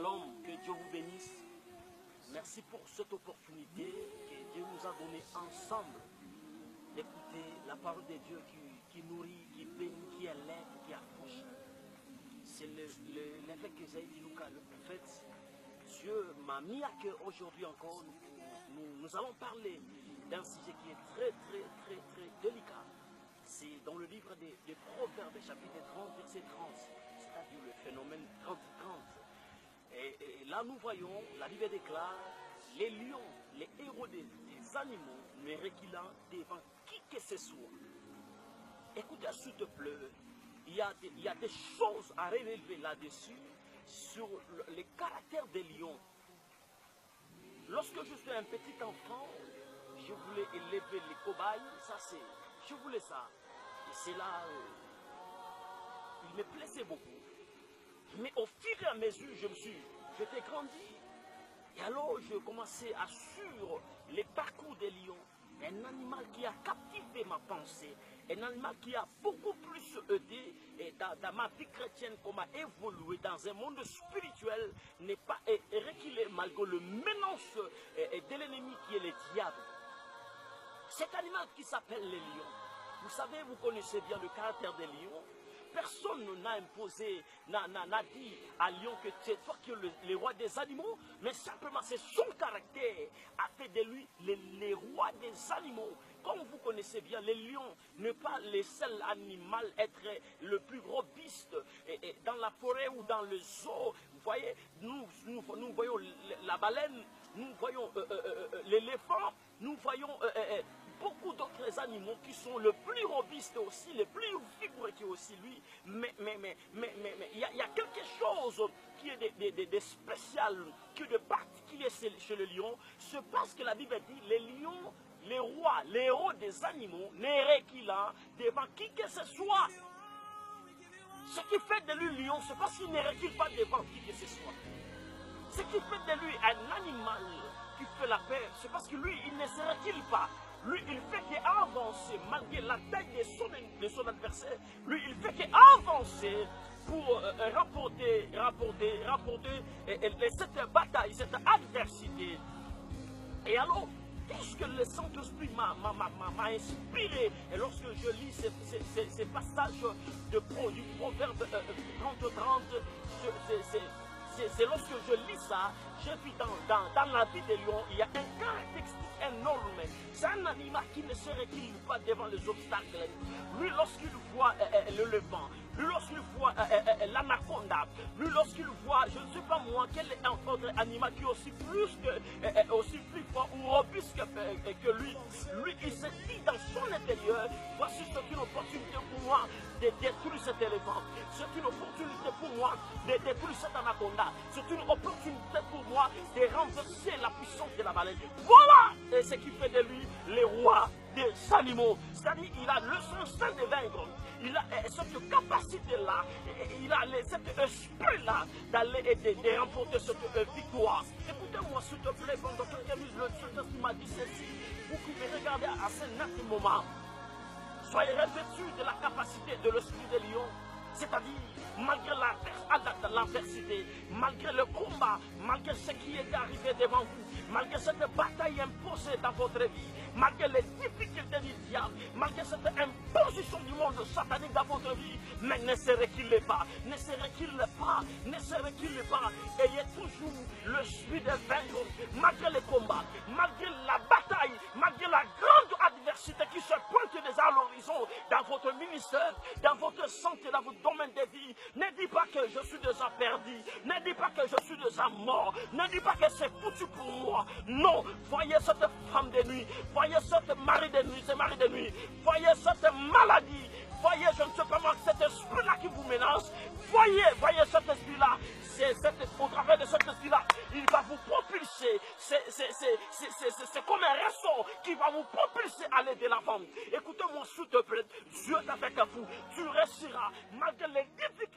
Shalom, que Dieu vous bénisse. Merci pour cette opportunité que Dieu nous a donnée ensemble d'écouter la parole de Dieu qui nourrit, qui bénit, qui élève, qui accroche. C'est l'effet que j'ai dit, Lucas, le prophète. Dieu m'a mis à cœur aujourd'hui encore. Nous allons parler d'un sujet qui est très délicat. C'est dans le livre des Proverbes, chapitre 30, verset 30, c'est-à-dire le phénomène 30-30. Et là, nous voyons, la Bible déclare, les lions, les héros des animaux, ne reculant devant qui que ce soit. Écoute, s'il te plaît, il y a des choses à relever là-dessus sur le caractère des lions. Lorsque je suis un petit enfant, je voulais élever les cobayes, je voulais ça. Et c'est là, il me plaisait beaucoup. Mais au fur et à mesure, j'étais grandi. Et alors, je commençais à suivre les parcours des lions. Un animal qui a captivé ma pensée. Un animal qui a beaucoup plus aidé dans ma vie chrétienne, comme a évolué dans un monde spirituel, n'est pas reculé malgré le menace de l'ennemi qui est le diable. Cet animal qui s'appelle les lions. Vous savez, vous connaissez bien le caractère des lions. Personne n'a imposé, n'a dit à Lion que c'est toi qui es le roi des animaux, mais simplement c'est son caractère a fait de lui le roi des animaux. Comme vous connaissez bien, les lions ne pas le seul animal être le plus robuste et dans la forêt ou dans le zoo. Vous voyez, nous voyons la baleine, nous voyons l'éléphant, nous voyons beaucoup d'autres animaux qui sont le plus robustes aussi, les plus vigoureux qui aussi lui. Mais il y a quelque chose qui est de spécial, qui est de particulier chez le lion. C'est parce que la Bible dit les lions, les rois, les héros des animaux, ne reculant devant qui que ce soit. Ce qui fait de lui lion, c'est parce qu'il ne recule pas devant qui que ce soit. Ce qui fait de lui un animal qui fait la paix, c'est parce que lui, il ne se recule pas. Lui, il fait qu'avancer, malgré la taille de son adversaire. Lui, il fait qu'avancer pour rapporter cette bataille, cette adversité. Et alors, puisque le Saint-Esprit m'a inspiré, et lorsque je lis ces passages du Proverbe 30-30, c'est lorsque je lis ça, je vis dans la vie des lions, il y a un caractéristique énorme. C'est un animal qui ne se recule pas devant les obstacles. Lui, lorsqu'il voit le vent, lui, lorsqu'il voit l'anaconda, lui, lorsqu'il voit, je ne sais pas moi, quel est un autre animal qui est aussi plus fort ou robuste que lui, il se dit dans son intérieur, voici c'est une opportunité pour moi de détruire cet éléphant. C'est une opportunité pour moi de détruire cet anaconda. C'est une opportunité pour moi de renverser la puissance de la baleine. Voilà ce qui fait de lui le roi des animaux. C'est-à-dire qu'il a le instinct de vaincre. Il a cette capacité-là, il a cet esprit-là d'aller et de remporter cette victoire. Écoutez-moi s'il te plaît, pendant que le Saint-Esprit m'a dit ceci, vous pouvez regarder à ce net moment. Soyez revêtus de la capacité de l'esprit de lion. C'est-à-dire, malgré l'adversité, malgré le combat, malgré ce qui est arrivé devant vous, malgré cette bataille imposée dans votre vie, malgré les difficultés du diable, malgré cette imposition du monde satanique dans votre vie, mais ne se reculez pas, ne se reculez pas, ne se reculez pas. Ayez toujours l'esprit de vaincre, malgré les combats, malgré la bataille, malgré la grande adversité qui se pointe déjà à l'horizon dans votre ministère, dans votre santé, dans votre domaine de vie. Ne dis pas que je suis déjà perdu, ne dis pas que je suis déjà mort, ne dis pas que c'est foutu pour moi. Non, voyez cette femme de nuit, voyez cette mari de nuit, ce mari de nuit, voyez cette maladie, voyez, je ne sais pas moi, cet esprit-là qui vous menace, voyez cet esprit-là, au travers de cet esprit-là, il va vous propulser, c'est comme un ressort qui va vous propulser à aller de l'avant. Écoutez-moi s'il te plaît, Dieu est avec vous, tu réussiras, malgré les difficultés